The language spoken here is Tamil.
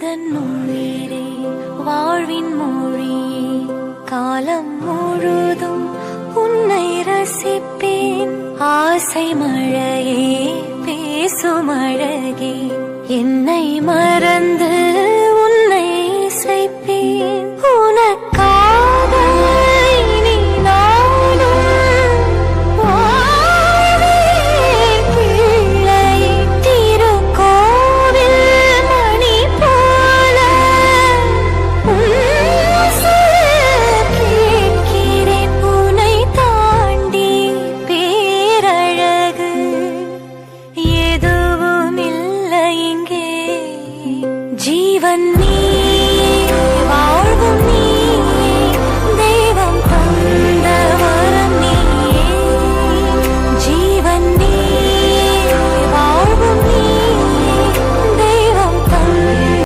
எந்தன் உயிரே வாழ்வின் மொழியே காலம் முழுதும் உன்னை ரசிப்பேன். ஆசை மழையே பேசும் அழகே என்னை மறந்து உன்னை இசைப்பேன். உனக்காக இனி நானும் வாழ்வேன் பிள்ளை. திருக்கோவில் மணி போல உன் சொல் கேட்கிறேன். உன்னை தாண்டி பேரழகு எதுவும் இல்லை இங்கே. ஜீவன் நீ வாழ்வும் நீ